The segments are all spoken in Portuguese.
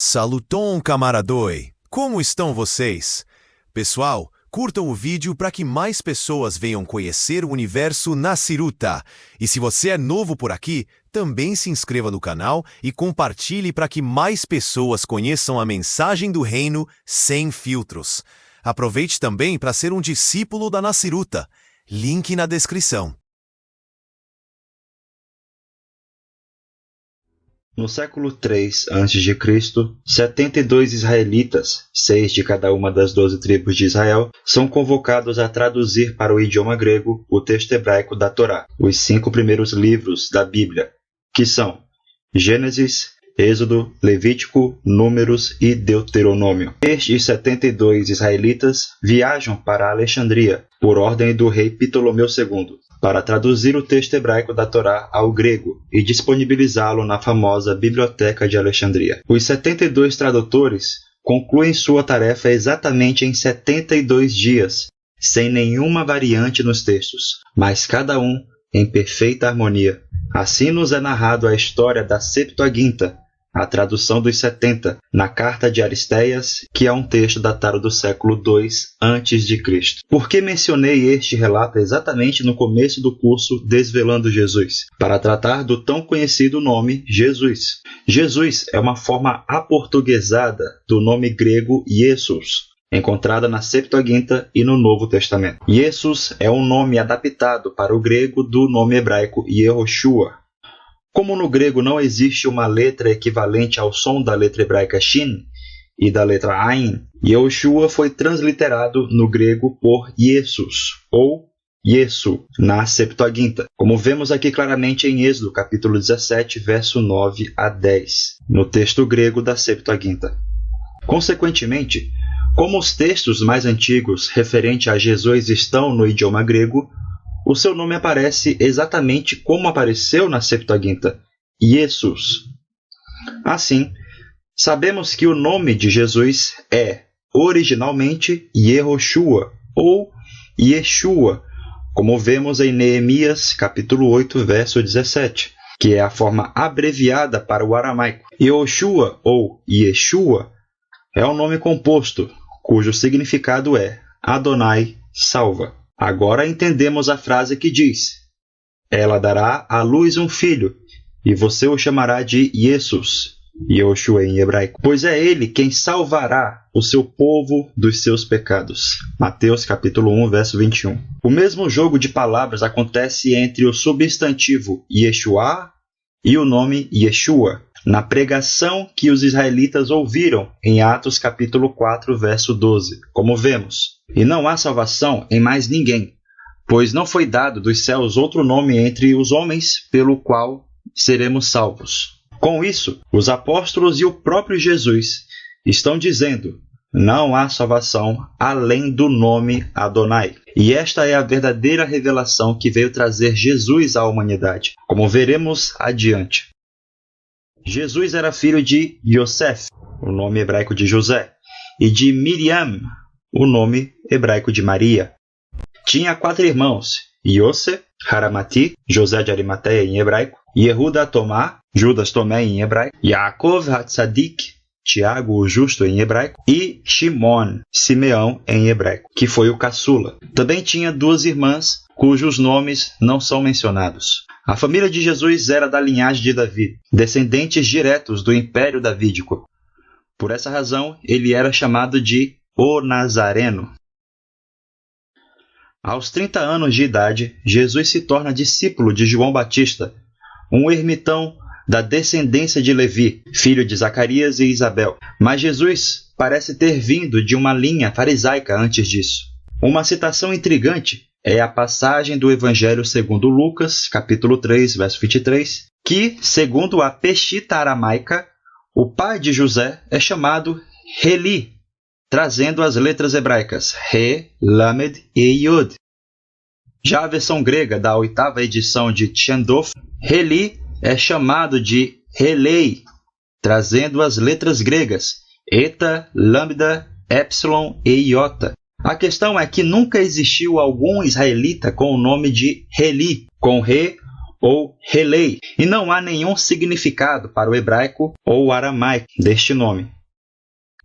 Saluton, camaradoi! Como estão vocês? Pessoal, curtam o vídeo para que mais pessoas venham conhecer o universo Naciruta. E se você é novo por aqui, também se inscreva no canal e compartilhe para que mais pessoas conheçam a mensagem do reino sem filtros. Aproveite também para ser um discípulo da Naciruta. Link na descrição. No século III a.C., 72 israelitas, 6 de cada uma das 12 tribos de Israel, são convocados a traduzir para o idioma grego o texto hebraico da Torá, os 5 primeiros livros da Bíblia, que são Gênesis, Êxodo, Levítico, Números e Deuteronômio. Estes 72 israelitas viajam para Alexandria, por ordem do rei Ptolomeu II, para traduzir o texto hebraico da Torá ao grego e disponibilizá-lo na famosa Biblioteca de Alexandria. Os 72 tradutores concluem sua tarefa exatamente em 72 dias, sem nenhuma variante nos textos, mas cada um em perfeita harmonia. Assim nos é narrado a história da Septuaginta, a tradução dos 70, na Carta de Aristeias, que é um texto datado do século II a.C. Por que mencionei este relato exatamente no começo do curso Desvelando Jesus? Para tratar do tão conhecido nome Jesus. Jesus é uma forma aportuguesada do nome grego Jesus, encontrada na Septuaginta e no Novo Testamento. Jesus é um nome adaptado para o grego do nome hebraico Yehoshua. Como no grego não existe uma letra equivalente ao som da letra hebraica Shin e da letra Ain, Yehoshua foi transliterado no grego por Jesus, ou Yesu, na Septuaginta, como vemos aqui claramente em Êxodo, capítulo 17, verso 9 a 10, no texto grego da Septuaginta. Consequentemente, como os textos mais antigos referentes a Jesus estão no idioma grego, o seu nome aparece exatamente como apareceu na Septuaginta, Jesus. Assim, sabemos que o nome de Jesus é, originalmente, Yehoshua, ou Yeshua, como vemos em Neemias, capítulo 8, verso 17, que é a forma abreviada para o aramaico. Yehoshua, ou Yeshua, é um nome composto, cujo significado é Adonai salva. Agora entendemos a frase que diz: ela dará à luz um filho, e você o chamará de Jesus, Yehoshua em hebraico, pois é ele quem salvará o seu povo dos seus pecados. Mateus capítulo 1, verso 21. O mesmo jogo de palavras acontece entre o substantivo Yeshua e o nome Yeshua, na pregação que os israelitas ouviram em Atos capítulo 4, verso 12, como vemos. E não há salvação em mais ninguém, pois não foi dado dos céus outro nome entre os homens pelo qual seremos salvos. Com isso, os apóstolos e o próprio Jesus estão dizendo: não há salvação além do nome Adonai. E esta é a verdadeira revelação que veio trazer Jesus à humanidade, como veremos adiante. Jesus era filho de Yosef, o nome hebraico de José, e de Miriam, o nome hebraico de Maria. Tinha 4 irmãos: Yosef, Haramati, José de Arimateia em hebraico, Yehuda Tomá, Judas Tomé em hebraico, Yaakov Hatzadik, Tiago o Justo em hebraico, e Shimon, Simeão em hebraico, que foi o caçula. Também tinha 2 irmãs, cujos nomes não são mencionados. A família de Jesus era da linhagem de Davi, descendentes diretos do Império Davídico. Por essa razão, ele era chamado de o Nazareno. Aos 30 anos de idade, Jesus se torna discípulo de João Batista, um ermitão da descendência de Levi, filho de Zacarias e Isabel. Mas Jesus parece ter vindo de uma linha farisaica antes disso. Uma citação intrigante é a passagem do Evangelho segundo Lucas, capítulo 3, verso 23, que, segundo a Peshita aramaica, o pai de José é chamado Heli, trazendo as letras hebraicas He, Lamed e Yod. Já a versão grega da 8ª edição de Tchendov, Heli é chamado de Helei, trazendo as letras gregas Eta, Lambda, Epsilon e Iota. A questão é que nunca existiu algum israelita com o nome de Heli, com Re ou Helei, e não há nenhum significado para o hebraico ou o aramaico deste nome.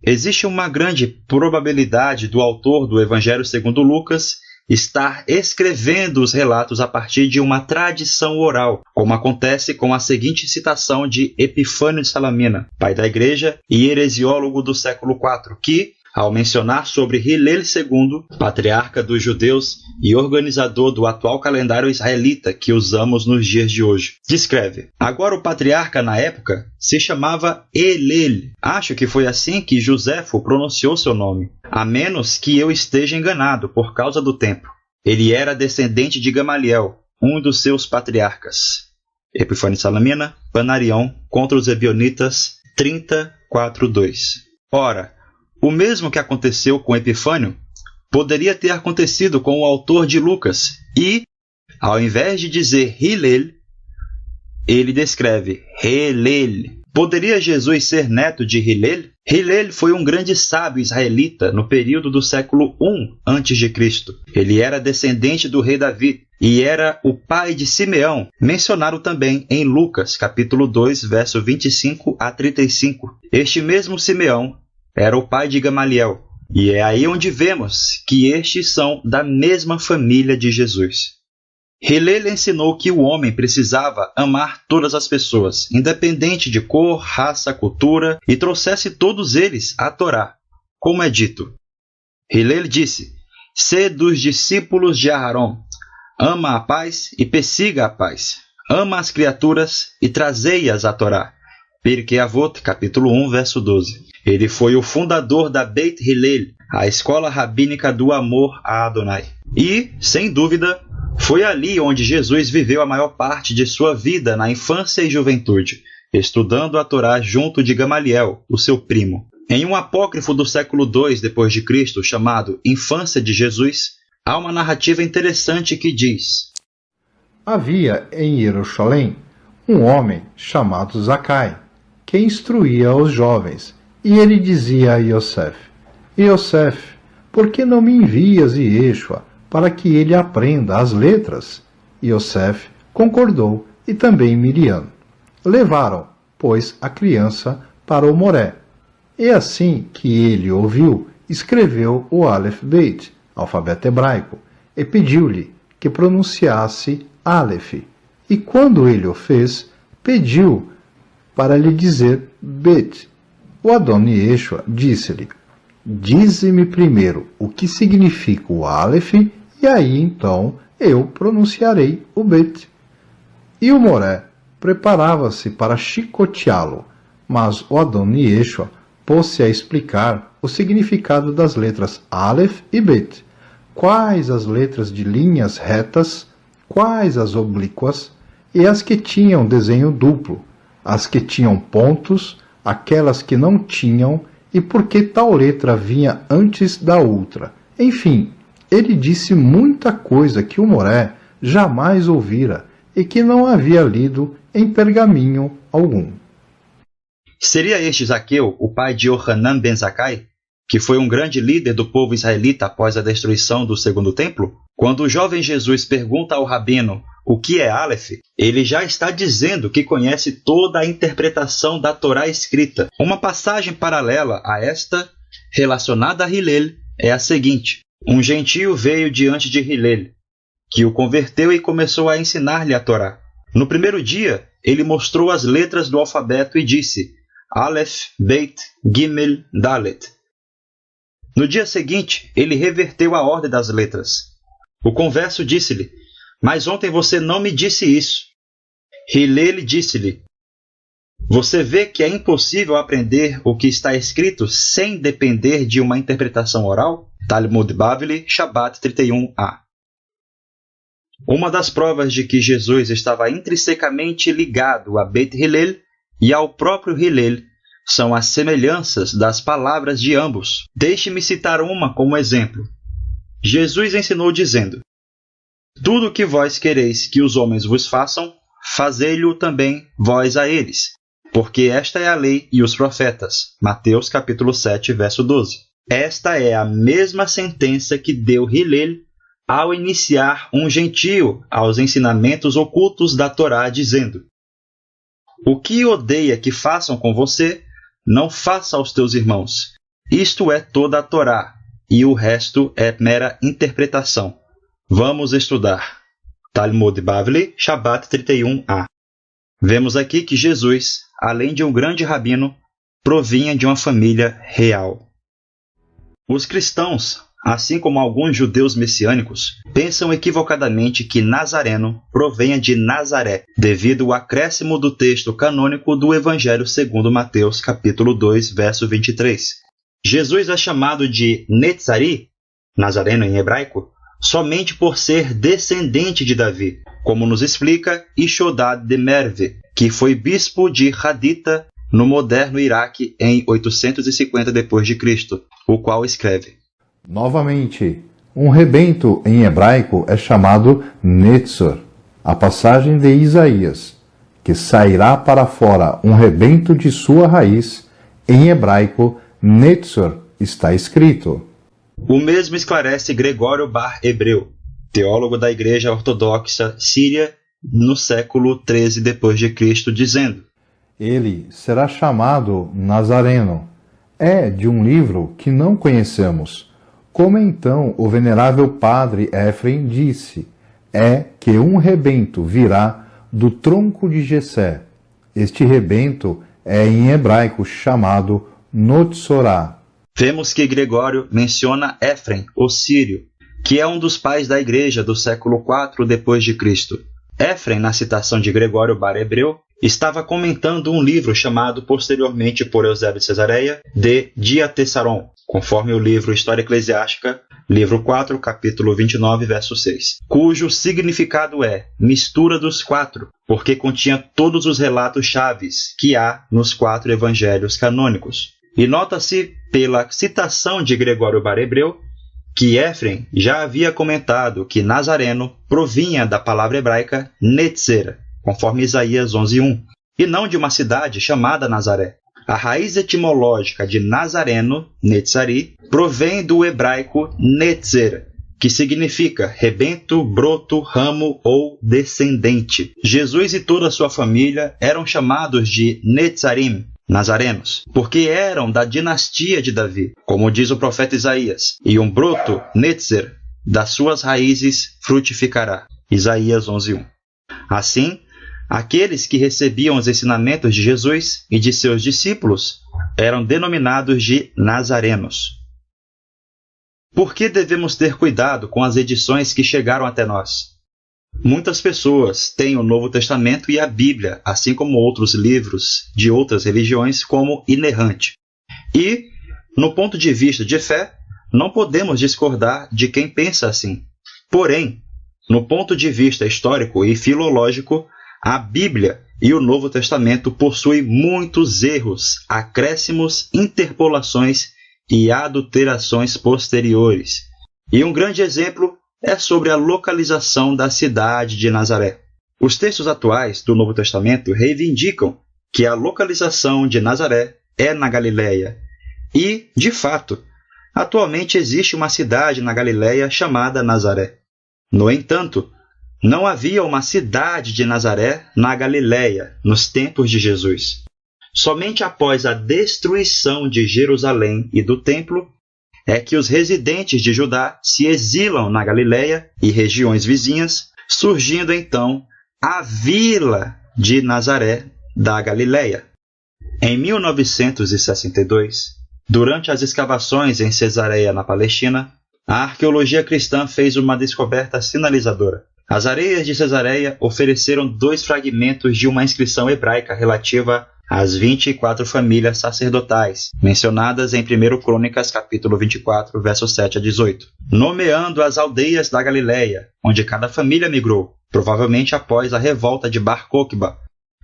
Existe uma grande probabilidade do autor do Evangelho segundo Lucas estar escrevendo os relatos a partir de uma tradição oral, como acontece com a seguinte citação de Epifânio de Salamina, pai da Igreja e heresiólogo do século IV, que, ao mencionar sobre Hillel II, patriarca dos judeus e organizador do atual calendário israelita que usamos nos dias de hoje, descreve: agora o patriarca na época se chamava Elel. Acho que foi assim que Joséfo pronunciou seu nome, a menos que eu esteja enganado por causa do tempo. Ele era descendente de Gamaliel, um dos seus patriarcas. Epifânio de Salamina, Panarion contra os Ebionitas 30:4-2. Ora, o mesmo que aconteceu com Epifânio poderia ter acontecido com o autor de Lucas e, ao invés de dizer Hillel, ele descreve Helel. Poderia Jesus ser neto de Hillel? Hillel foi um grande sábio israelita no período do século I a.C. Ele era descendente do rei Davi e era o pai de Simeão, mencionado também em Lucas, capítulo 2, verso 25 a 35. Este mesmo Simeão era o pai de Gamaliel, e é aí onde vemos que estes são da mesma família de Jesus. Hillel ensinou que o homem precisava amar todas as pessoas, independente de cor, raça, cultura, e trouxesse todos eles à Torá, como é dito. Hillel disse: sede dos discípulos de Aharon, ama a paz e persiga a paz, ama as criaturas e trazei-as à Torá. Pirkei Avot, capítulo 1, verso 12. Ele foi o fundador da Beit Hillel, a escola rabínica do amor a Adonai. E, sem dúvida, foi ali onde Jesus viveu a maior parte de sua vida na infância e juventude, estudando a Torá junto de Gamaliel, o seu primo. Em um apócrifo do século II d.C., chamado Infância de Jesus, há uma narrativa interessante que diz: havia em Jerusalém um homem chamado Zacai, que instruía os jovens, e ele dizia a Yosef: Yosef, por que não me envias Yeshua para que ele aprenda as letras? Yosef concordou, e também Miriam. Levaram, pois, a criança para o Moré. E assim que ele ouviu, escreveu o Aleph Beit, alfabeto hebraico, e pediu-lhe que pronunciasse Aleph. E quando ele o fez, pediu para lhe dizer Bet. O Adon Yeshua disse-lhe: dize-me primeiro o que significa o Aleph, e aí então eu pronunciarei o Bet. E o Moré preparava-se para chicoteá-lo, mas o Adon Yeshua pôs-se a explicar o significado das letras Aleph e Bet, quais as letras de linhas retas, quais as oblíquas, e as que tinham desenho duplo, as que tinham pontos, aquelas que não tinham, e por que tal letra vinha antes da outra. Enfim, ele disse muita coisa que o Moré jamais ouvira e que não havia lido em pergaminho algum. Seria este Zaqueu o pai de Yohanan ben Zakkai, que foi um grande líder do povo israelita após a destruição do segundo templo? Quando o jovem Jesus pergunta ao rabino o que é Aleph, ele já está dizendo que conhece toda a interpretação da Torá escrita. Uma passagem paralela a esta, relacionada a Hillel, é a seguinte: um gentio veio diante de Hillel, que o converteu e começou a ensinar-lhe a Torá. No primeiro dia, ele mostrou as letras do alfabeto e disse: Aleph, Beit, Gimel, Dalet. No dia seguinte, ele reverteu a ordem das letras. O converso disse-lhe: mas ontem você não me disse isso. Hillel disse-lhe: você vê que é impossível aprender o que está escrito sem depender de uma interpretação oral? Talmud Bavli, Shabbat 31a. Uma das provas de que Jesus estava intrinsecamente ligado a Beit Hillel e ao próprio Hillel são as semelhanças das palavras de ambos. Deixe-me citar uma como exemplo. Jesus ensinou dizendo: tudo o que vós quereis que os homens vos façam, fazei-lhe também vós a eles, porque esta é a lei e os profetas. Mateus capítulo 7, verso 12. Esta é a mesma sentença que deu Hillel ao iniciar um gentio aos ensinamentos ocultos da Torá, dizendo: o que odeia que façam com você, não faça aos teus irmãos. isto é toda a Torá, e o resto é mera interpretação. Vamos estudar. Talmud Bavli, Shabbat 31a. Vemos aqui que Jesus, além de um grande rabino, provinha de uma família real. Os cristãos, assim como alguns judeus messiânicos, pensam equivocadamente que Nazareno provenha de Nazaré, devido ao acréscimo do texto canônico do Evangelho segundo Mateus, capítulo 2, verso 23. Jesus é chamado de Netzari, Nazareno em hebraico, somente por ser descendente de Davi, como nos explica Ishodad de Merve, que foi bispo de Haditha, no moderno Iraque, em 850 d.C., o qual escreve: Novamente, um rebento em hebraico é chamado Netzor, a passagem de Isaías, que sairá para fora um rebento de sua raiz, em hebraico, Netzor está escrito. O mesmo esclarece Gregório Bar Hebreu, teólogo da Igreja Ortodoxa Síria, no século XIII d.C., dizendo: Ele será chamado Nazareno. É de um livro que não conhecemos. Como então o venerável padre Éfrem disse, é que um rebento virá do tronco de Jessé. Este rebento é em hebraico chamado Notsorá. Vemos que Gregório menciona Éfrem, o sírio, que é um dos pais da igreja do século IV d.C. Éfrem, na citação de Gregório Bar Hebreu, estava comentando um livro chamado posteriormente por Eusébio de Cesareia de Diatessaron, conforme o livro História Eclesiástica, livro 4, capítulo 29, verso 6, cujo significado é mistura dos quatro, porque continha todos os relatos chaves que há nos 4 evangelhos canônicos. E nota-se pela citação de Gregório Bar Hebreu que Éfrem já havia comentado que Nazareno provinha da palavra hebraica Netzer, conforme Isaías 11:1, e não de uma cidade chamada Nazaré. A raiz etimológica de Nazareno, Netzari, provém do hebraico Netzer, que significa rebento, broto, ramo ou descendente. Jesus e toda a sua família eram chamados de Netzarim, nazarenos, porque eram da dinastia de Davi, como diz o profeta Isaías, e um broto, Netzer, das suas raízes frutificará. Isaías 11:1. Assim, aqueles que recebiam os ensinamentos de Jesus e de seus discípulos eram denominados de nazarenos. Por que devemos ter cuidado com as edições que chegaram até nós? Muitas pessoas têm o Novo Testamento e a Bíblia, assim como outros livros de outras religiões, como inerrante. E, no ponto de vista de fé, não podemos discordar de quem pensa assim. Porém, no ponto de vista histórico e filológico, a Bíblia e o Novo Testamento possuem muitos erros, acréscimos, interpolações e adulterações posteriores. E um grande exemplo é sobre a localização da cidade de Nazaré. Os textos atuais do Novo Testamento reivindicam que a localização de Nazaré é na Galileia. E, de fato, atualmente existe uma cidade na Galileia chamada Nazaré. No entanto, não havia uma cidade de Nazaré na Galileia nos tempos de Jesus. Somente após a destruição de Jerusalém e do templo é que os residentes de Judá se exilam na Galileia e regiões vizinhas, surgindo então a vila de Nazaré da Galileia. Em 1962, durante as escavações em Cesareia, na Palestina, a arqueologia cristã fez uma descoberta sinalizadora. As areias de Cesareia ofereceram 2 fragmentos de uma inscrição hebraica relativa às 24 famílias sacerdotais, mencionadas em 1 Crônicas, capítulo 24, versos 7 a 18, nomeando as aldeias da Galileia, onde cada família migrou, provavelmente após a revolta de Bar Coqueba,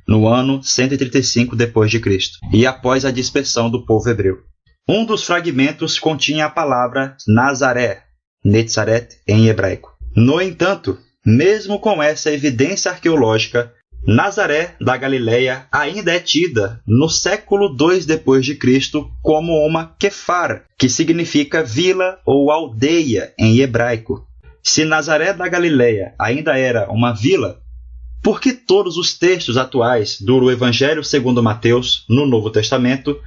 no ano 135 d.C., e após a dispersão do povo hebreu. Um dos fragmentos continha a palavra Nazaré, Netzaret em hebraico. No entanto, mesmo com essa evidência arqueológica, Nazaré da Galileia ainda é tida no século II d.C. como uma Kefar, que significa vila ou aldeia em hebraico. Se Nazaré da Galileia ainda era uma vila, por que todos os textos atuais do Evangelho segundo Mateus, no Novo Testamento,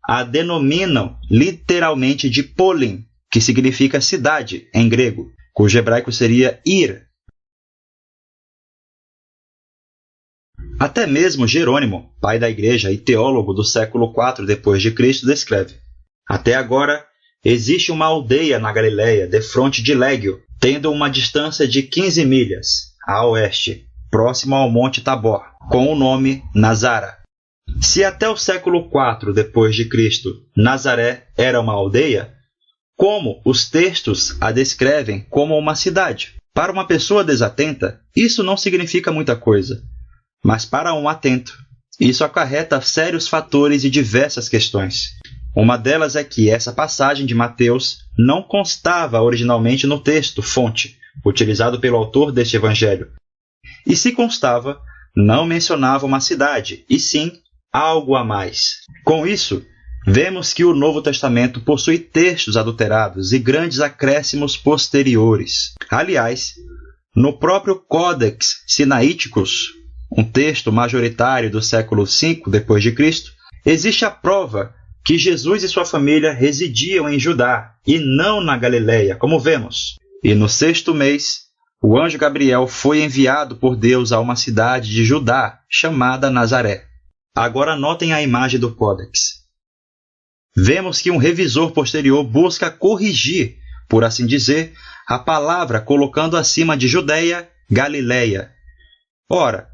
a denominam literalmente de Polim, que significa cidade em grego, cujo hebraico seria Ir. Até mesmo Jerônimo, pai da igreja e teólogo do século IV d.C., descreve: até agora, existe uma aldeia na Galiléia, defronte de Légio, tendo uma distância de 15 milhas, a oeste, próximo ao Monte Tabor, com o nome Nazara. Se até o século IV d.C. Nazaré era uma aldeia, como os textos a descrevem como uma cidade? Para uma pessoa desatenta, isso não significa muita coisa. Mas para um atento, isso acarreta sérios fatores e diversas questões. Uma delas é que essa passagem de Mateus não constava originalmente no texto fonte, utilizado pelo autor deste evangelho. E se constava, não mencionava uma cidade, e sim algo a mais. Com isso, vemos que o Novo Testamento possui textos adulterados e grandes acréscimos posteriores. Aliás, no próprio Codex Sinaíticos, um texto majoritário do século V d.C., existe a prova que Jesus e sua família residiam em Judá e não na Galiléia, como vemos. E no 6º mês, o anjo Gabriel foi enviado por Deus a uma cidade de Judá chamada Nazaré. Agora notem a imagem do Códex. Vemos que um revisor posterior busca corrigir, por assim dizer, a palavra colocando acima de Judéia, Galiléia. Ora,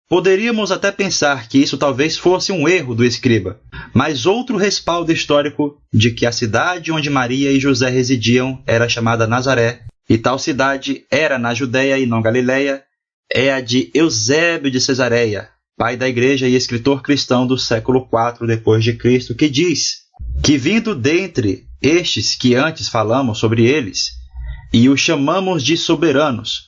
poderíamos até pensar que isso talvez fosse um erro do escriba, mas outro respaldo histórico de que a cidade onde Maria e José residiam era chamada Nazaré, e tal cidade era na Judéia e não Galiléia, é a de Eusébio de Cesareia, pai da igreja e escritor cristão do século IV d.C., que diz que vindo dentre estes que antes falamos sobre eles, e os chamamos de soberanos,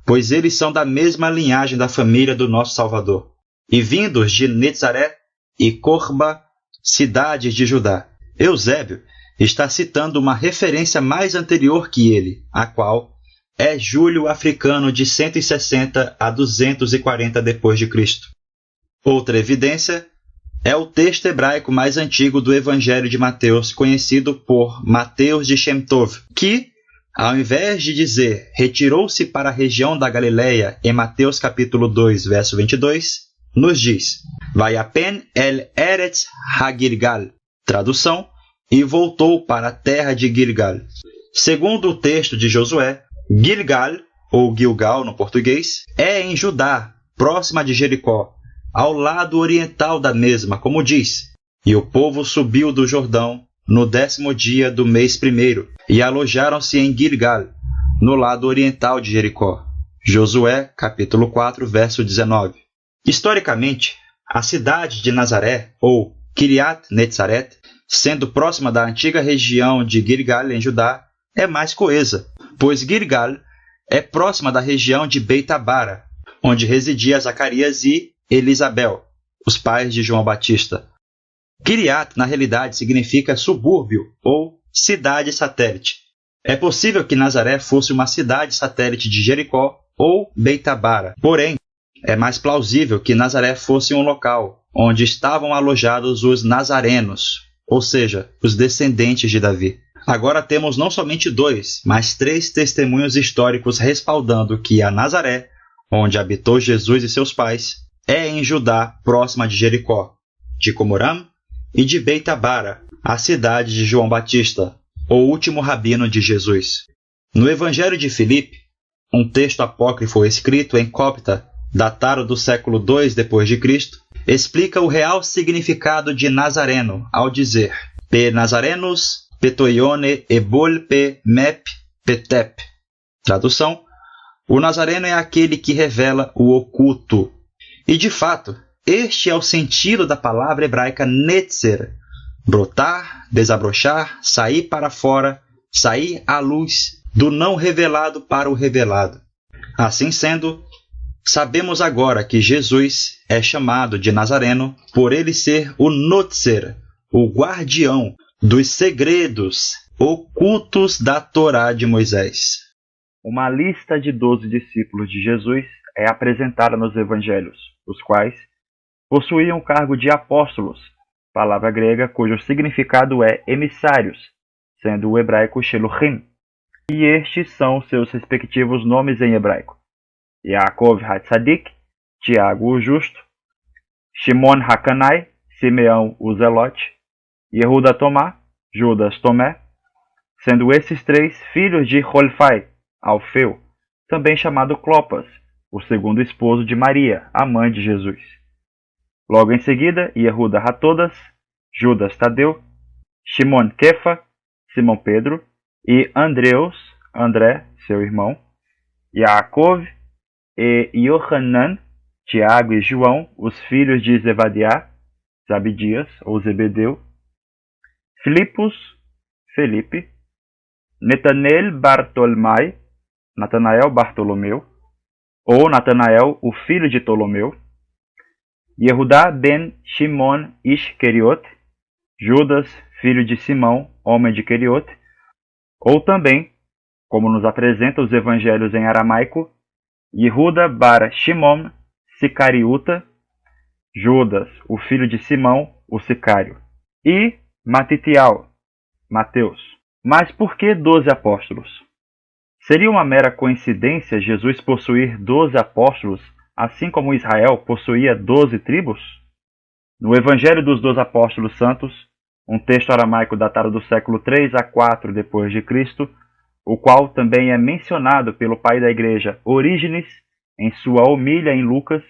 pois eles são da mesma linhagem da família do nosso Salvador, e vindos de Netzaré e Corba, cidades de Judá. Eusébio está citando uma referência mais anterior que ele, a qual é Júlio Africano de 160 a 240 d.C. Outra evidência é o texto hebraico mais antigo do Evangelho de Mateus, conhecido por Mateus de Shem Tov, que, ao invés de dizer retirou-se para a região da Galiléia em Mateus capítulo 2, verso 22, nos diz Vayapen el Eretz HaGilgal, tradução, e voltou para a terra de Gilgal. Segundo o texto de Josué, Gilgal, ou Gilgal no português, é em Judá, próxima de Jericó, ao lado oriental da mesma, como diz, e o povo subiu do Jordão no 10º dia do mês 1º, e alojaram-se em Gilgal, no lado oriental de Jericó. Josué, capítulo 4, verso 19. Historicamente, a cidade de Nazaré, ou Kiriat Netzaret, sendo próxima da antiga região de Gilgal em Judá, é mais coesa, pois Gilgal é próxima da região de Beitabara, onde residia Zacarias e Elisabel, os pais de João Batista. Kiriat, na realidade, significa subúrbio ou cidade satélite. É possível que Nazaré fosse uma cidade satélite de Jericó ou Beitabara. Porém, é mais plausível que Nazaré fosse um local onde estavam alojados os nazarenos, ou seja, os descendentes de Davi. Agora temos não somente 2, mas 3 testemunhos históricos respaldando que a Nazaré, onde habitou Jesus e seus pais, é em Judá, próxima de Jericó, de Comoram e de Beitabara, a cidade de João Batista, o último rabino de Jesus. No Evangelho de Filipe, um texto apócrifo escrito em copta, datado do século II d.C., explica o real significado de Nazareno ao dizer Pe Nazarenos petoione ebol pe mep petep. Tradução: o Nazareno é aquele que revela o oculto. E, de fato, este é o sentido da palavra hebraica netzer: brotar, desabrochar, sair para fora, sair à luz, do não revelado para o revelado. Assim sendo, sabemos agora que Jesus é chamado de Nazareno por ele ser o Notzer, o guardião dos segredos ocultos da Torá de Moisés. Uma lista de 12 discípulos de Jesus é apresentada nos evangelhos, os quais possuíam o cargo de apóstolos, palavra grega cujo significado é emissários, sendo o hebraico Sheluchim. E estes são seus respectivos nomes em hebraico: Yaakov HaTzadik, Tiago o Justo, Shimon HaKanai, Simeão o Zelote, Yehuda Tomá, Judas Tomé, sendo esses três filhos de Rolfai, Alfeu, também chamado Clopas, o segundo esposo de Maria, a mãe de Jesus. Logo em seguida, Yehuda Hatodas, Judas Tadeu, Shimon Kefa, Simão Pedro, e Andreus, André, seu irmão, Yaakov e Yohanan, Tiago e João, os filhos de Zebadiá, Zabidias ou Zebedeu, Filipos, Felipe, Netanel Bartolomai, Natanael Bartolomeu, ou Natanael, o filho de Ptolomeu, Yehudá ben Shimon ish Keriot, Judas, filho de Simão, homem de Keriot, ou também, como nos apresenta os evangelhos em aramaico, Yehuda bar Shimon Sicariuta, Judas, o filho de Simão, o sicário, e Matitial, Mateus. Mas por que 12 apóstolos? Seria uma mera coincidência Jesus possuir 12 apóstolos, assim como Israel possuía 12 tribos? No Evangelho dos 12 Apóstolos Santos, um texto aramaico datado do século 3 a 4 d.C., o qual também é mencionado pelo pai da igreja Orígenes em sua homília em Lucas,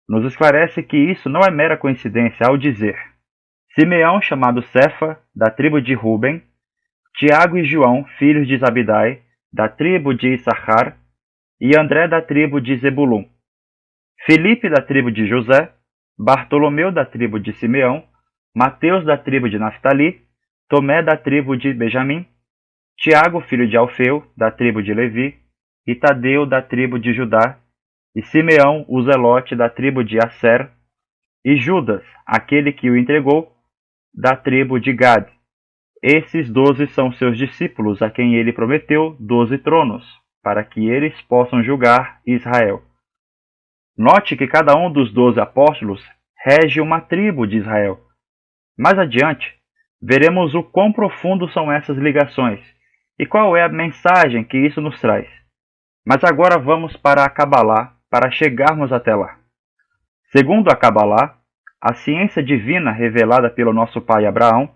nos esclarece que isso não é mera coincidência ao dizer: Simeão, chamado Cefa, da tribo de Ruben, Tiago e João, filhos de Zabidai, da tribo de Issachar, e André, da tribo de Zebulun, Filipe, da tribo de José, Bartolomeu, da tribo de Simeão, Mateus, da tribo de Naftali, Tomé, da tribo de Benjamim, Tiago, filho de Alfeu, da tribo de Levi, e Tadeu, da tribo de Judá, e Simeão, o Zelote, da tribo de Asser, e Judas, aquele que o entregou, da tribo de Gad. Esses 12 são seus discípulos, a quem ele prometeu 12 tronos, para que eles possam julgar Israel. Note que cada um dos 12 apóstolos rege uma tribo de Israel. Mais adiante, veremos o quão profundo são essas ligações e qual é a mensagem que isso nos traz. Mas agora vamos para a Cabalá para chegarmos até lá. Segundo a Cabalá, a ciência divina revelada pelo nosso pai Abraão,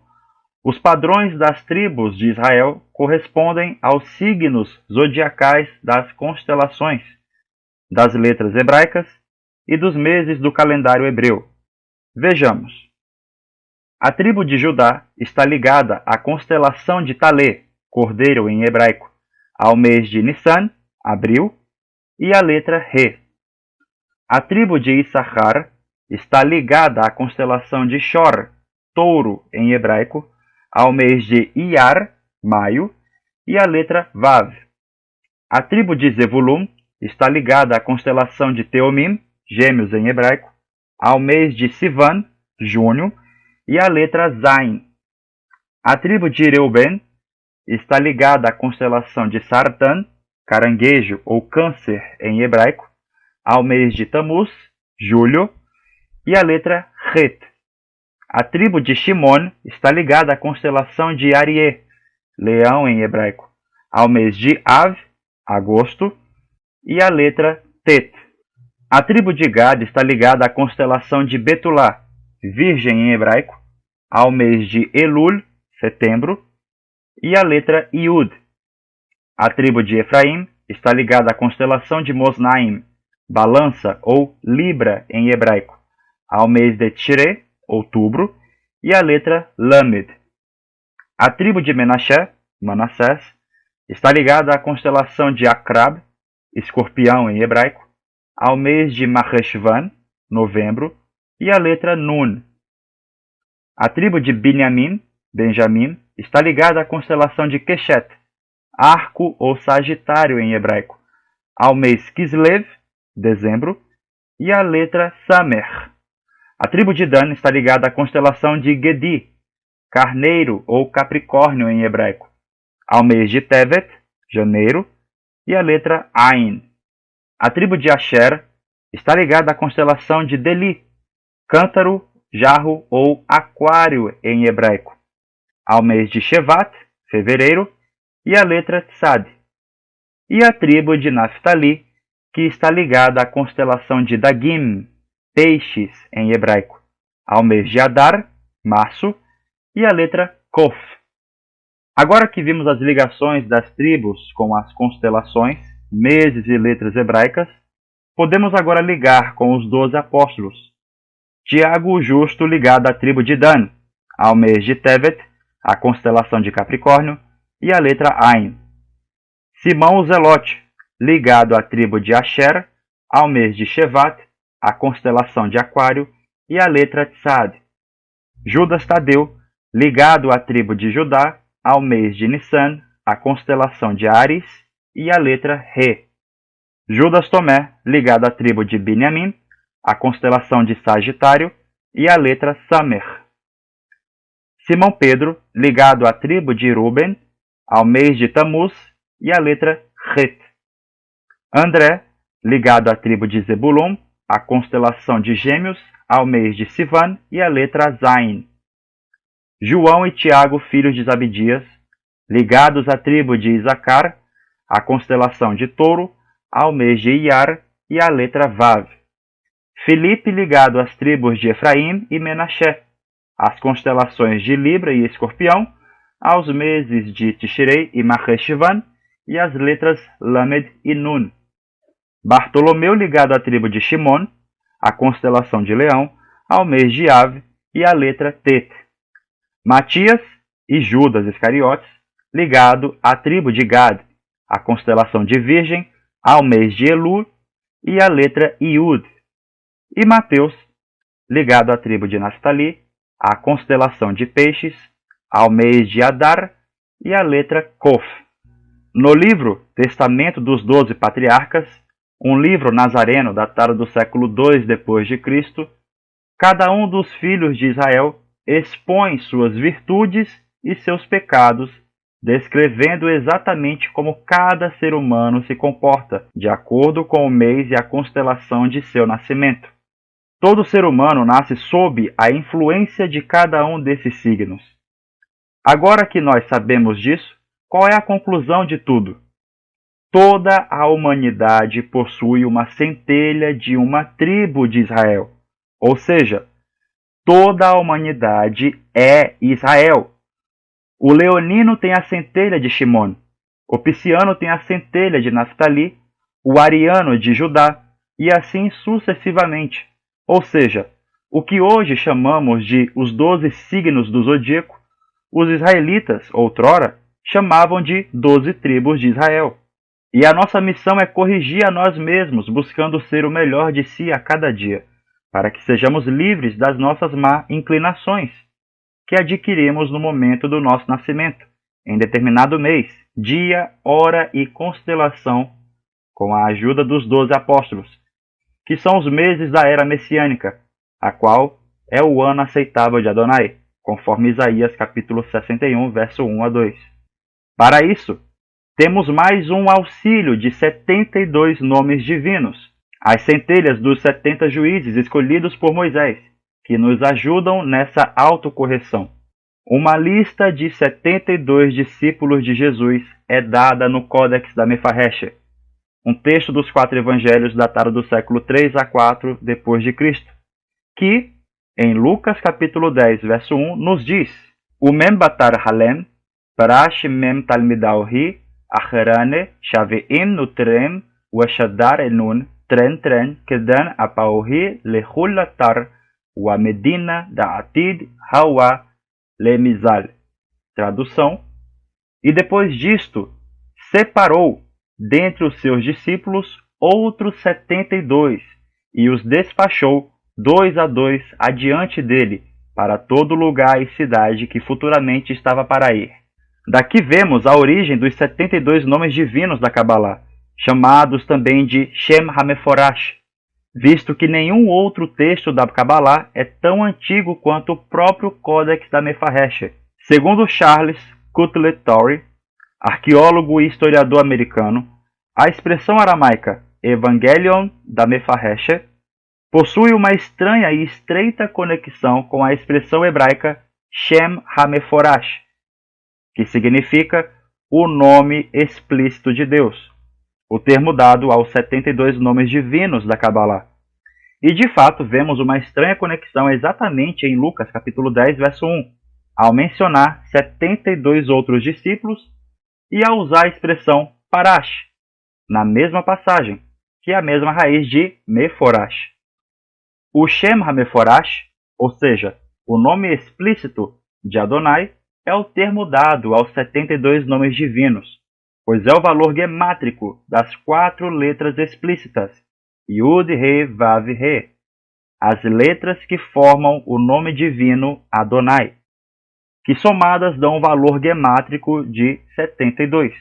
os padrões das tribos de Israel correspondem aos signos zodiacais das constelações, das letras hebraicas e dos meses do calendário hebreu. Vejamos. A tribo de Judá está ligada à constelação de Talê, cordeiro em hebraico, ao mês de Nissan, abril, e à letra Re. A tribo de Issachar está ligada à constelação de Shor, touro em hebraico, ao mês de Iyar, maio, e à letra Vav. A tribo de Zebulun está ligada à constelação de Teomim, gêmeos em hebraico, ao mês de Sivan, junho, e à letra Zain. A tribo de Reuben está ligada à constelação de Sartan, caranguejo ou câncer em hebraico, ao mês de Tamuz, julho, e à letra Het. A tribo de Shimon está ligada à constelação de Arié, leão em hebraico, ao mês de Av, agosto, e à letra Tet. A tribo de Gad está ligada à constelação de Betulá, virgem em hebraico, ao mês de Elul, setembro, e à letra Iud. A tribo de Efraim está ligada à constelação de Mosnaim, balança ou libra em hebraico, ao mês de Tishre, outubro, e à letra Lamed. A tribo de Menaché, Manassés, está ligada à constelação de Akrab, escorpião em hebraico, ao mês de Maheshvan, novembro, e à letra Nun. A tribo de Binyamin, Benjamim, está ligada à constelação de Keshet, arco ou sagitário em hebraico, ao mês Kislev, dezembro, e à letra Samer. A tribo de Dan está ligada à constelação de Gedi, carneiro ou capricórnio em hebraico, ao mês de Tevet, janeiro, e à letra Ain. A tribo de Asher está ligada à constelação de Deli, cântaro jarro ou aquário em hebraico, ao mês de Shevat, fevereiro, e a letra Tzad, e a tribo de Naftali, que está ligada à constelação de Dagim, peixes em hebraico, ao mês de Adar, março, e a letra Kof. Agora que vimos as ligações das tribos com as constelações, meses e letras hebraicas, podemos agora ligar com os 12 apóstolos. Tiago o Justo ligado à tribo de Dan, ao mês de Tevet, a constelação de Capricórnio, e a letra Ain. Simão o Zelote, ligado à tribo de Asher, ao mês de Shevat, a constelação de Aquário, e a letra Tzad. Judas Tadeu, ligado à tribo de Judá, ao mês de Nissan, a constelação de Ares, e a letra Re. Judas Tomé, ligado à tribo de Binyamin, a constelação de Sagitário, e a letra Samer. Simão Pedro, ligado à tribo de Ruben, ao mês de Tamuz, e a letra Het. André, ligado à tribo de Zebulon, a constelação de Gêmeos, ao mês de Sivan, e a letra Zain. João e Tiago, filhos de Zabidias, ligados à tribo de Isacar, a constelação de Touro, ao mês de Iar, e a letra Vav. Filipe, ligado às tribos de Efraim e Menaché, as constelações de Libra e Escorpião, aos meses de Tishrei e Marcheshvan, e as letras Lamed e Nun. Bartolomeu, ligado à tribo de Shimon, a constelação de Leão, ao mês de Av, e a letra Tet. Matias e Judas Iscariotes, ligado à tribo de Gad, a constelação de Virgem, ao mês de Elul, e a letra Iud. E Mateus, ligado à tribo de Naftali, à constelação de Peixes, ao mês de Adar, e a letra Kof. No livro Testamento dos 12 Patriarcas, um livro nazareno datado do século II d.C., cada um dos filhos de Israel expõe suas virtudes e seus pecados, descrevendo exatamente como cada ser humano se comporta, de acordo com o mês e a constelação de seu nascimento. Todo ser humano nasce sob a influência de cada um desses signos. Agora que nós sabemos disso, qual é a conclusão de tudo? Toda a humanidade possui uma centelha de uma tribo de Israel, ou seja, toda a humanidade é Israel. O leonino tem a centelha de Shimon, o pisciano tem a centelha de Naftali, o ariano de Judá, e assim sucessivamente. Ou seja, o que hoje chamamos de os 12 signos do zodíaco, os israelitas, outrora, chamavam de 12 tribos de Israel. E a nossa missão é corrigir a nós mesmos, buscando ser o melhor de si a cada dia, para que sejamos livres das nossas má inclinações, que adquirimos no momento do nosso nascimento, em determinado mês, dia, hora e constelação, com a ajuda dos 12 apóstolos, que são os meses da era messiânica, a qual é o ano aceitável de Adonai, conforme Isaías capítulo 61, verso 1 a 2. Para isso, temos mais um auxílio de 72 nomes divinos, as centelhas dos 70 juízes escolhidos por Moisés, que nos ajudam nessa autocorreção. Uma lista de 72 discípulos de Jesus é dada no Códex da Mefarreche, um texto dos 4 evangelhos datado do século 3 a 4 d.C., que, em Lucas capítulo 10, verso 1, nos diz: Umem batar halem, parash mem talmidauhi, acharane, shaveim nutrem, washadar enun, tren, kedan apauhi, lehulatar, wa medina da atid, hawa, lemizal. Tradução: E depois disto, separou dentre os seus discípulos outros 72, e os despachou 2 a 2 adiante dele, para todo lugar e cidade que futuramente estava para ir. Daqui vemos a origem dos 72 nomes divinos da Kabbalah, chamados também de Shem HaMeforash, visto que nenhum outro texto da Kabbalah é tão antigo quanto o próprio Códex da Mefarreche. Segundo Charles Cutler Torrey, arqueólogo e historiador americano, a expressão aramaica Evangelion da Mefarreche possui uma estranha e estreita conexão com a expressão hebraica Shem HaMeforash, que significa o nome explícito de Deus, o termo dado aos 72 nomes divinos da Kabbalah. E de fato vemos uma estranha conexão exatamente em Lucas capítulo 10, verso 1, ao mencionar 72 outros discípulos e ao usar a expressão Parash, na mesma passagem, que é a mesma raiz de Meforash. O Shem HaMeforash, ou seja, o nome explícito de Adonai, é o termo dado aos 72 nomes divinos, pois é o valor gemátrico das 4 letras explícitas, Yud, He, Vav, He, as letras que formam o nome divino Adonai, que somadas dão um valor gemátrico de 72.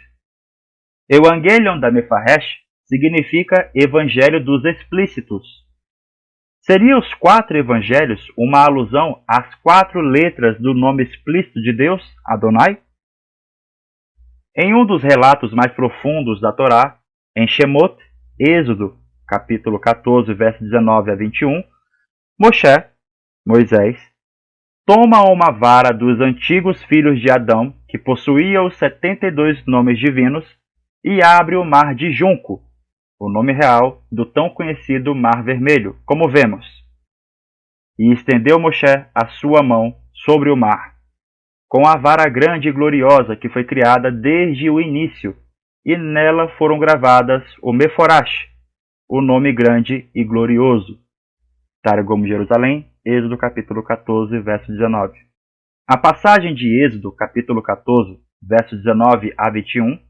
Evangelion da Mefaresh significa Evangelho dos Explícitos. Seriam os 4 evangelhos uma alusão às 4 letras do nome explícito de Deus, Adonai? Em um dos relatos mais profundos da Torá, em Shemot, Êxodo, capítulo 14, verso 19 a 21, Moisés, toma uma vara dos antigos filhos de Adão, que possuía os 72 nomes divinos, e abre o mar de Junco, o nome real do tão conhecido Mar Vermelho, como vemos. E estendeu Moshe a sua mão sobre o mar, com a vara grande e gloriosa que foi criada desde o início, e nela foram gravadas o Meforash, o nome grande e glorioso. Targum Jerusalém, Êxodo capítulo 14, verso 19. A passagem de Êxodo capítulo 14, verso 19 a 21,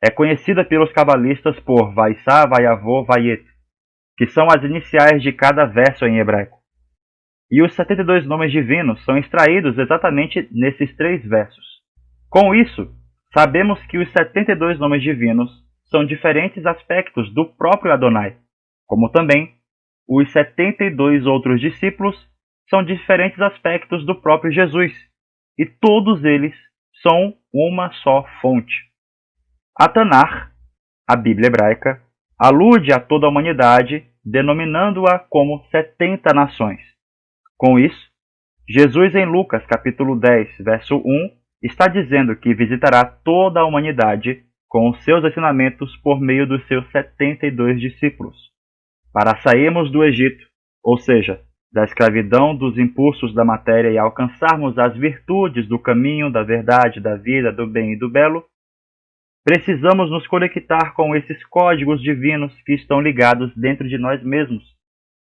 é conhecida pelos cabalistas por Vaissá, Vaiavô, Vayet, que são as iniciais de cada verso em hebraico. E os 72 nomes divinos são extraídos exatamente nesses 3 versos. Com isso, sabemos que os 72 nomes divinos são diferentes aspectos do próprio Adonai, como também os 72 outros discípulos são diferentes aspectos do próprio Jesus, e todos eles são uma só fonte. A Tanar, a Bíblia hebraica, alude a toda a humanidade, denominando-a como 70 nações. Com isso, Jesus em Lucas capítulo 10, verso 1, está dizendo que visitará toda a humanidade com os seus ensinamentos por meio dos seus 72 discípulos, para sairmos do Egito, ou seja, da escravidão dos impulsos da matéria e alcançarmos as virtudes do caminho, da verdade, da vida, do bem e do belo. Precisamos nos conectar com esses códigos divinos que estão ligados dentro de nós mesmos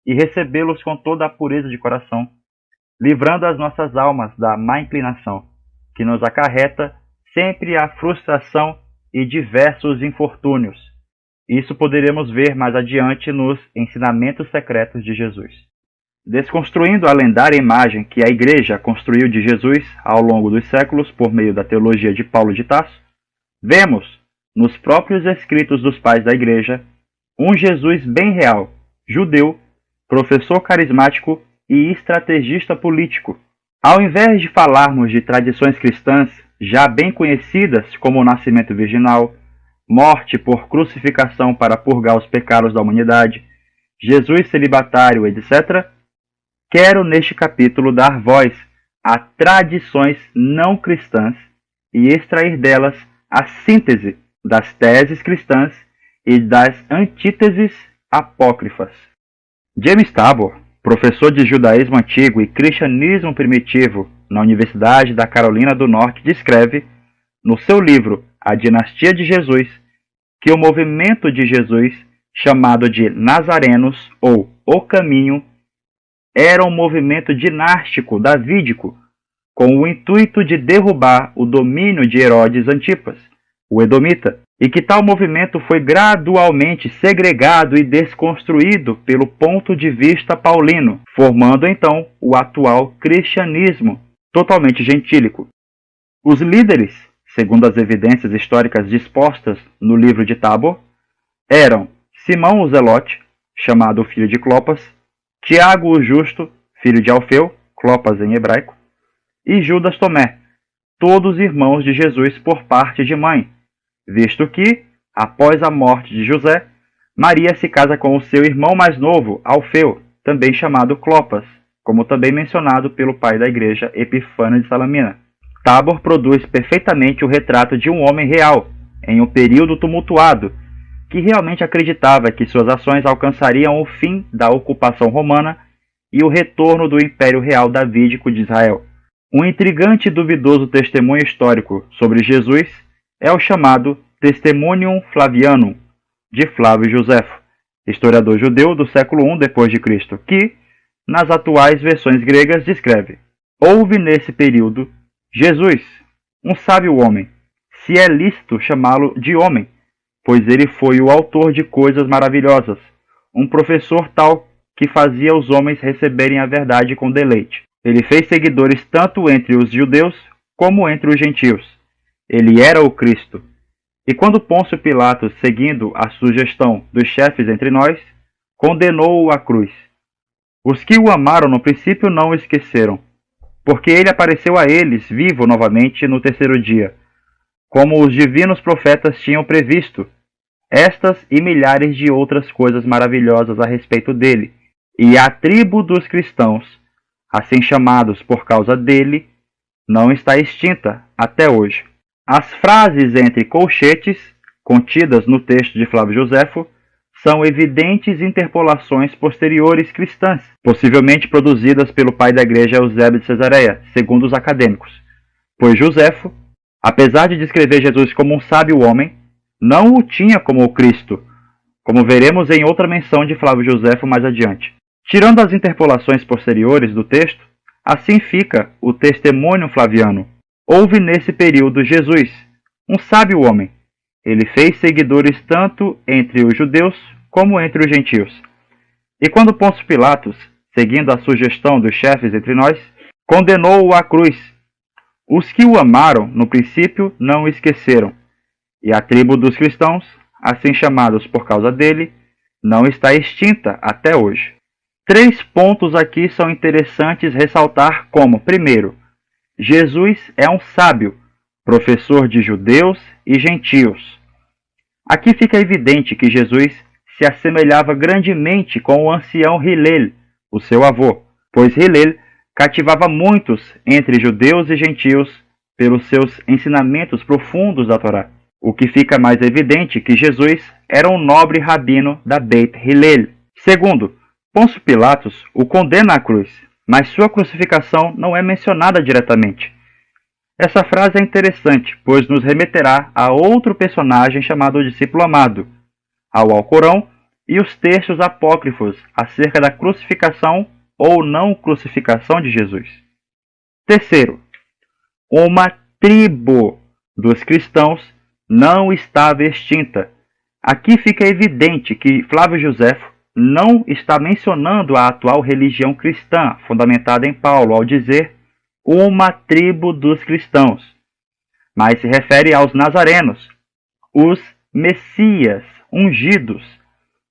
e recebê-los com toda a pureza de coração, livrando as nossas almas da má inclinação, que nos acarreta sempre a frustração e diversos infortúnios. Isso poderemos ver mais adiante nos ensinamentos secretos de Jesus. Desconstruindo a lendária imagem que a Igreja construiu de Jesus ao longo dos séculos por meio da teologia de Paulo de Tarso, vemos, nos próprios escritos dos pais da Igreja, um Jesus bem real, judeu, professor carismático e estrategista político. Ao invés de falarmos de tradições cristãs já bem conhecidas como o nascimento virginal, morte por crucificação para purgar os pecados da humanidade, Jesus celibatário, etc., quero neste capítulo dar voz a tradições não cristãs e extrair delas a síntese das teses cristãs e das antíteses apócrifas. James Tabor, professor de judaísmo antigo e cristianismo primitivo na Universidade da Carolina do Norte, descreve, no seu livro A Dinastia de Jesus, que o movimento de Jesus, chamado de Nazarenos ou O Caminho, era um movimento dinástico davídico, com o intuito de derrubar o domínio de Herodes Antipas, o Edomita, e que tal movimento foi gradualmente segregado e desconstruído pelo ponto de vista paulino, formando então o atual cristianismo, totalmente gentílico. Os líderes, segundo as evidências históricas dispostas no livro de Tabor, eram Simão o Zelote, chamado filho de Clopas, Tiago o Justo, filho de Alfeu, Clopas em hebraico, e Judas Tomé, todos irmãos de Jesus por parte de mãe, visto que, após a morte de José, Maria se casa com o seu irmão mais novo, Alfeu, também chamado Clopas, como também mencionado pelo pai da igreja Epifânio de Salamina. Tabor produz perfeitamente o retrato de um homem real, em um período tumultuado, que realmente acreditava que suas ações alcançariam o fim da ocupação romana e o retorno do Império Real Davídico de Israel. Um intrigante e duvidoso testemunho histórico sobre Jesus é o chamado Testimonium Flavianum, de Flávio Josefo, historiador judeu do século I d.C., que, nas atuais versões gregas, descreve: houve nesse período Jesus, um sábio homem, se é lícito chamá-lo de homem, pois ele foi o autor de coisas maravilhosas, um professor tal que fazia os homens receberem a verdade com deleite. Ele fez seguidores tanto entre os judeus como entre os gentios. Ele era o Cristo. E quando Pôncio Pilatos, seguindo a sugestão dos chefes entre nós, condenou-o à cruz. Os que o amaram no princípio não o esqueceram, porque ele apareceu a eles vivo novamente no terceiro dia, como os divinos profetas tinham previsto, estas e milhares de outras coisas maravilhosas a respeito dele, e a tribo dos cristãos, assim chamados por causa dele, não está extinta até hoje. As frases entre colchetes, contidas no texto de Flávio Josefo, são evidentes interpolações posteriores cristãs, possivelmente produzidas pelo pai da igreja Eusébio de Cesareia, segundo os acadêmicos, pois Josefo, apesar de descrever Jesus como um sábio homem, não o tinha como o Cristo, como veremos em outra menção de Flávio Josefo mais adiante. Tirando as interpolações posteriores do texto, assim fica o testemunho flaviano. Houve nesse período Jesus, um sábio homem. Ele fez seguidores tanto entre os judeus como entre os gentios. E quando Pôncio Pilatos, seguindo a sugestão dos chefes entre nós, condenou-o à cruz, os que o amaram no princípio não o esqueceram, e a tribo dos cristãos, assim chamados por causa dele, não está extinta até hoje. 3 pontos aqui são interessantes ressaltar como, primeiro, Jesus é um sábio, professor de judeus e gentios. Aqui fica evidente que Jesus se assemelhava grandemente com o ancião Hillel, o seu avô, pois Hillel cativava muitos entre judeus e gentios pelos seus ensinamentos profundos da Torá. O que fica mais evidente que Jesus era um nobre rabino da Beit Hillel. Segundo, Pôncio Pilatos o condena à cruz, mas sua crucificação não é mencionada diretamente. Essa frase é interessante, pois nos remeterá a outro personagem chamado discípulo amado, ao Alcorão e os textos apócrifos acerca da crucificação ou não crucificação de Jesus. Terceiro, uma tribo dos cristãos não estava extinta. Aqui fica evidente que Flávio Josefo não está mencionando a atual religião cristã, fundamentada em Paulo, ao dizer uma tribo dos cristãos, mas se refere aos nazarenos, os messias ungidos.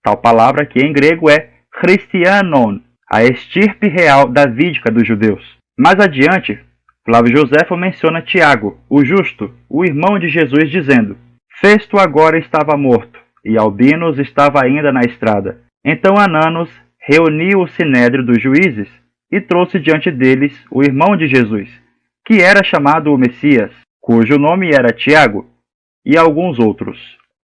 Tal palavra que em grego é Christianon, a estirpe real davídica dos judeus. Mais adiante, Flávio Josefo menciona Tiago, o justo, o irmão de Jesus, dizendo: Festo agora estava morto, e Albinos estava ainda na estrada. Então Ananos reuniu o sinédrio dos juízes e trouxe diante deles o irmão de Jesus, que era chamado o Messias, cujo nome era Tiago, e alguns outros.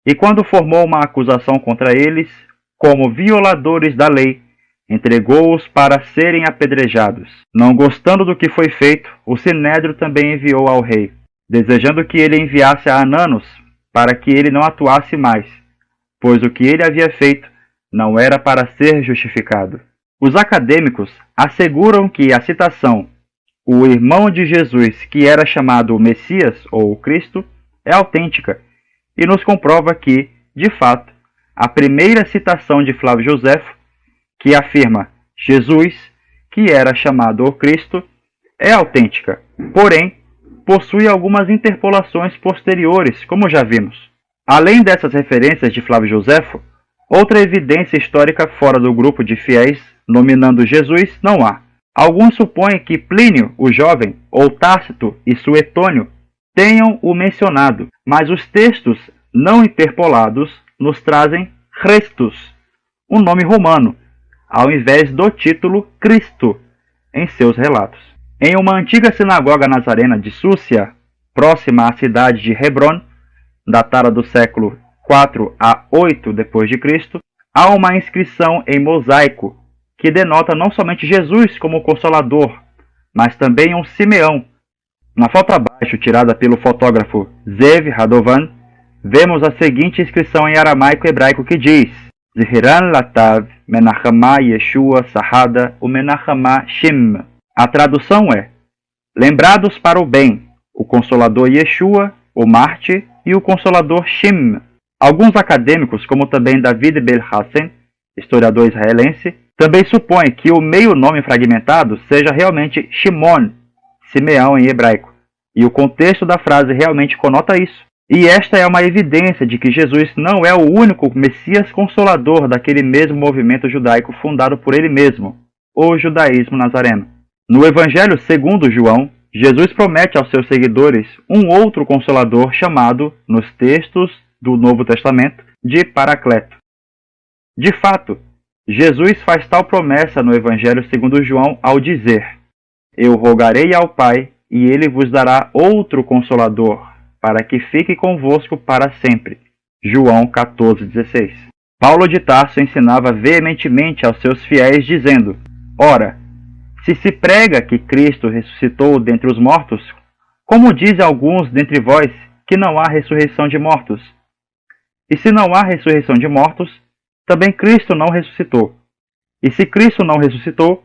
E quando formou uma acusação contra eles, como violadores da lei, entregou-os para serem apedrejados. Não gostando do que foi feito, o sinédrio também enviou ao rei, desejando que ele enviasse a Ananos, para que ele não atuasse mais, pois o que ele havia feito não era para ser justificado. Os acadêmicos asseguram que a citação "o irmão de Jesus, que era chamado o Messias ou o Cristo" é autêntica e nos comprova que, de fato, a primeira citação de Flávio Josefo, que afirma Jesus, que era chamado o Cristo, é autêntica, porém, possui algumas interpolações posteriores, como já vimos. Além dessas referências de Flávio Josefo, outra evidência histórica fora do grupo de fiéis nominando Jesus não há. Alguns supõem que Plínio, o jovem, ou Tácito e Suetônio tenham o mencionado, mas os textos não interpolados nos trazem Christus, um nome romano, ao invés do título Cristo em seus relatos. Em uma antiga sinagoga nazarena de Súcia, próxima à cidade de Hebron, datada do século 4 a 8 d.C., há uma inscrição em mosaico que denota não somente Jesus como Consolador, mas também um Simeão. Na foto abaixo, tirada pelo fotógrafo Zev Radovan, vemos a seguinte inscrição em aramaico hebraico que diz: Zihiran latav menachama Yeshua sahada umenachama shim. A tradução é: lembrados para o bem, o Consolador Yeshua, o Marte, e o Consolador Shim. Alguns acadêmicos, como também David Ben-Hassen, historiador israelense, também supõem que o meio-nome fragmentado seja realmente Shimon, Simeão em hebraico, e o contexto da frase realmente conota isso. E esta é uma evidência de que Jesus não é o único Messias Consolador daquele mesmo movimento judaico fundado por ele mesmo, o judaísmo nazareno. No Evangelho segundo João, Jesus promete aos seus seguidores um outro Consolador chamado, nos textos do Novo Testamento, de Paracleto. De fato, Jesus faz tal promessa no Evangelho segundo João ao dizer: Eu rogarei ao Pai, e ele vos dará outro Consolador, para que fique convosco para sempre. João 14,16. Paulo de Tarso ensinava veementemente aos seus fiéis, dizendo: Ora, se prega que Cristo ressuscitou dentre os mortos, como dizem alguns dentre vós que não há ressurreição de mortos? E se não há ressurreição de mortos, também Cristo não ressuscitou. E se Cristo não ressuscitou,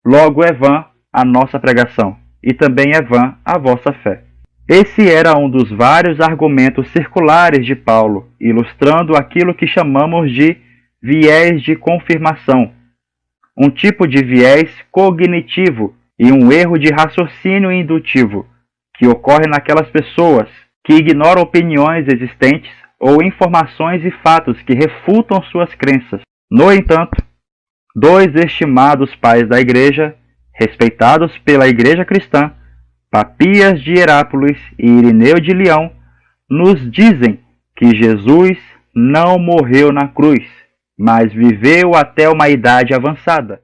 logo é vã a nossa pregação, e também é vã a vossa fé. Esse era um dos vários argumentos circulares de Paulo, ilustrando aquilo que chamamos de viés de confirmação, um tipo de viés cognitivo e um erro de raciocínio indutivo que ocorre naquelas pessoas que ignoram opiniões existentes ou informações e fatos que refutam suas crenças. No entanto, dois estimados pais da Igreja, respeitados pela Igreja cristã, Papias de Herápolis e Irineu de Leão, nos dizem que Jesus não morreu na cruz, mas viveu até uma idade avançada.